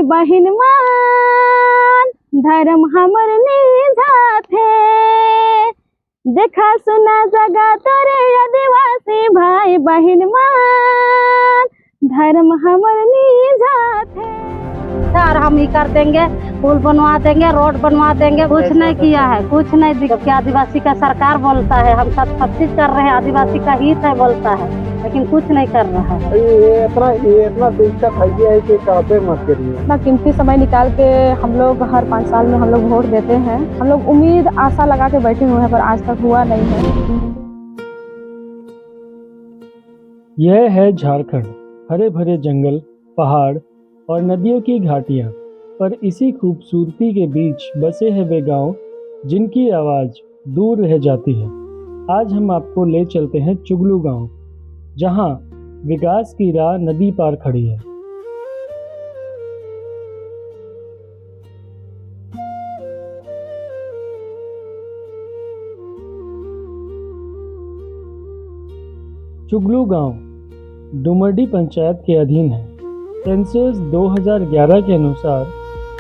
भाई बहन मान धर्म हमर निजाथे देखा सुना जगा तोरे आदिवासी भाई बहन मान धर्म हमर निजाथे। सर हम ही कर देंगे, पुल बनवा देंगे, रोड बनवा देंगे, कुछ नहीं किया है, कुछ नहीं दिखा। आदिवासी का सरकार बोलता है हम सब चीज कर रहे हैं, आदिवासी का हित है बोलता है, लेकिन कुछ नहीं कर रहा है। ये इतना दिक्कत है कि काफी मत करिए। इतना कीमती समय निकाल के हम लोग हर 5 साल में हम लोग वोट देते हैं। हम लोग उम्मीद आशा लगा के बैठे हुए हैं, पर आज तक हुआ नहीं है। यह है झारखंड, हरे भरे जंगल, पहाड़ और नदियों की घाटियाँ, पर इसी खूबसूरती के बीच बसे हैं वे गांव जिनकी आवाज़ दूर रह जाती है। आज हम आपको ले चलते हैं चुगलू गांव, जहां विकास की राह नदी पार खड़ी है। चुगलू गांव डुमरडी पंचायत के अधीन है। सेंसस 2011 के अनुसार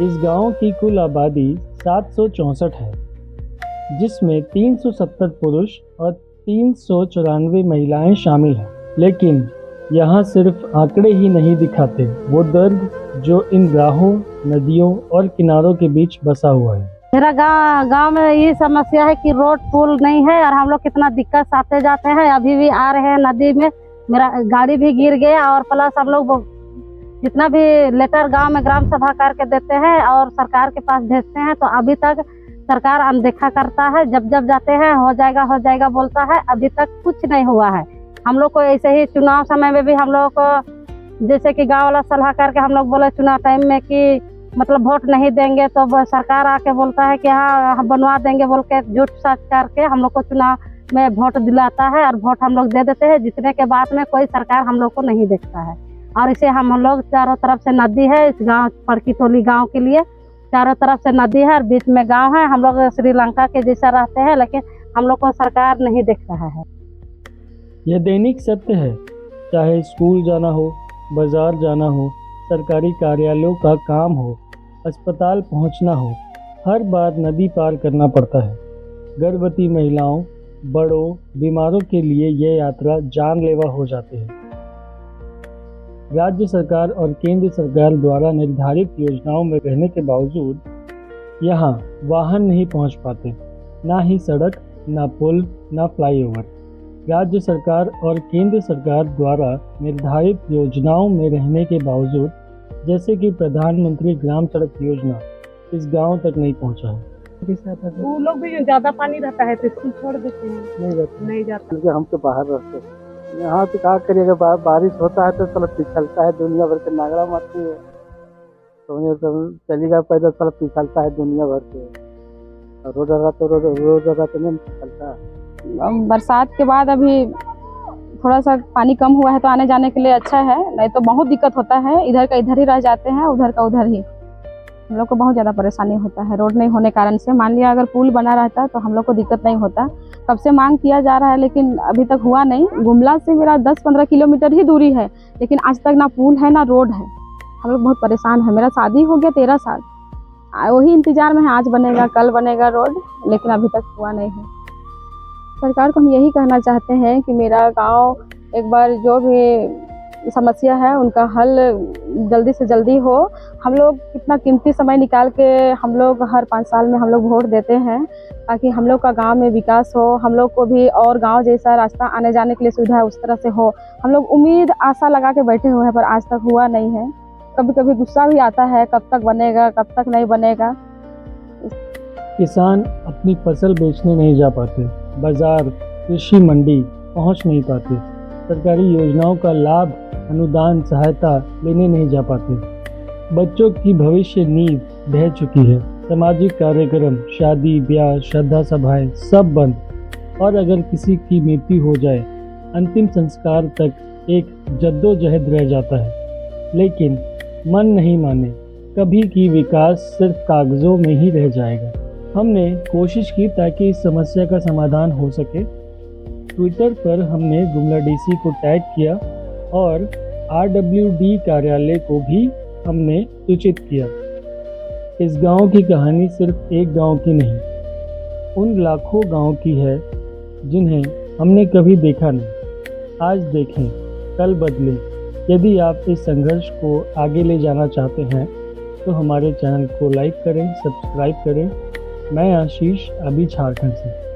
इस गांव की कुल आबादी 764 है, जिसमें 370 पुरुष और 394 महिलाएं शामिल हैं। लेकिन यहाँ सिर्फ आंकड़े ही नहीं दिखाते वो दर्द जो इन राहों, नदियों और किनारों के बीच बसा हुआ है। मेरा गांव में ये समस्या है कि रोड पुल नहीं है और हम लोग कितना दिक्कत से आते जाते हैं। अभी भी आ रहे हैं नदी में, मेरा गाड़ी भी गिर गया और प्लस हम लोग जितना भी लेटर गांव में ग्राम सभा करके देते हैं और सरकार के पास भेजते हैं, तो अभी तक सरकार अनदेखा करता है। जब जब जाते हैं हो जाएगा बोलता है, अभी तक कुछ नहीं हुआ है। हम लोग को ऐसे ही चुनाव समय में भी हम लोग को जैसे कि गांव वाला सलाह करके हम लोग बोले चुनाव टाइम में कि मतलब वोट नहीं देंगे, तो सरकार आके बोलता है कि हाँ हम बनवा देंगे बोल के झूठ सच करके हम लोग को चुनाव में वोट दिलाता है और वोट हम लोग दे देते हैं, जितने के बाद में कोई सरकार हम लोग को नहीं देखता है। और इसे हम लोग चारों तरफ से नदी है, इस गांव पड़की टोली गांव के लिए चारों तरफ से नदी है और बीच में गांव है। हम लोग श्रीलंका के जैसा रहते हैं, लेकिन हम लोग को सरकार नहीं देख रहा है। यह दैनिक सत्य है, चाहे स्कूल जाना हो, बाजार जाना हो, सरकारी कार्यालयों का काम हो, अस्पताल पहुंचना हो, हर बार नदी पार करना पड़ता है। गर्भवती महिलाओं, बड़ों, बीमारों के लिए यह यात्रा जानलेवा हो जाती है। राज्य सरकार और केंद्र सरकार द्वारा निर्धारित योजनाओं में रहने के बावजूद यहाँ वाहन नहीं पहुँच पाते, ना ही सड़क, ना पुल, ना फ्लाईओवर। राज्य सरकार और केंद्र सरकार द्वारा निर्धारित योजनाओं में रहने के बावजूद, जैसे कि प्रधानमंत्री ग्राम सड़क योजना, इस गांव तक नहीं पहुंचा है। वो लोग भी ज्यादा पानी रहता है तो स्कूल छोड़ देते हैं, नहीं जाता क्योंकि हम तो बाहर रहते हैं। यहाँ तो क्या करिएगा, बारिश होता है तो सड़क पिछलता है, दुनिया भर के नागड़ा मारती है, तो चलेगा पैदल सड़क पिछलता है दुनिया भर के। रोड तो नहीं पिछलता। बरसात के बाद अभी थोड़ा सा पानी कम हुआ है तो आने जाने के लिए अच्छा है, नहीं तो बहुत दिक्कत होता है। इधर का इधर ही रह जाते हैं, उधर का उधर ही। हम लोग को बहुत ज़्यादा परेशानी होता है रोड नहीं होने कारण से। मान लिया अगर पुल बना रहता तो हम लोग को दिक्कत नहीं होता। कब से मांग किया जा रहा है लेकिन अभी तक हुआ नहीं। गुमला से मेरा 10-15 किलोमीटर ही दूरी है, लेकिन आज तक ना पुल है ना रोड है। हम लोग बहुत परेशान है। मेरा शादी हो गया 13 साल, वही इंतजार में है, आज बनेगा कल बनेगा रोड, लेकिन अभी तक हुआ नहीं है। सरकार को हम यही कहना चाहते हैं कि मेरा गांव एक बार जो भी समस्या है उनका हल जल्दी से जल्दी हो। हम लोग कितना कीमती समय निकाल के हम लोग हर 5 साल में हम लोग वोट देते हैं, ताकि हम लोग का गांव में विकास हो, हम लोग को भी और गांव जैसा रास्ता आने जाने के लिए सुविधा उस तरह से हो। हम लोग उम्मीद आशा लगा के बैठे हुए हैं, पर आज तक हुआ नहीं है। कभी कभी गुस्सा भी आता है, कब तक बनेगा कब तक नहीं बनेगा। किसान अपनी फसल बेचने नहीं जा पाते, बाजार, कृषि मंडी पहुंच नहीं पाते, सरकारी योजनाओं का लाभ, अनुदान, सहायता लेने नहीं जा पाते। बच्चों की भविष्य नींव ढह चुकी है। सामाजिक कार्यक्रम, शादी ब्याह, श्रद्धा सभाएं सब बंद। और अगर किसी की मृत्यु हो जाए, अंतिम संस्कार तक एक जद्दोजहद रह जाता है। लेकिन मन नहीं माने, कभी की विकास सिर्फ कागजों में ही रह जाएगा। हमने कोशिश की ताकि इस समस्या का समाधान हो सके। ट्विटर पर हमने गुमला डीसी को टैग किया और RWD कार्यालय को भी हमने सूचित किया। इस गांव की कहानी सिर्फ एक गांव की नहीं, उन लाखों गांव की है जिन्हें हमने कभी देखा नहीं। आज देखें, कल बदलें। यदि आप इस संघर्ष को आगे ले जाना चाहते हैं तो हमारे चैनल को लाइक करें, सब्सक्राइब करें। मैं आशीष, अभी झारखंड से।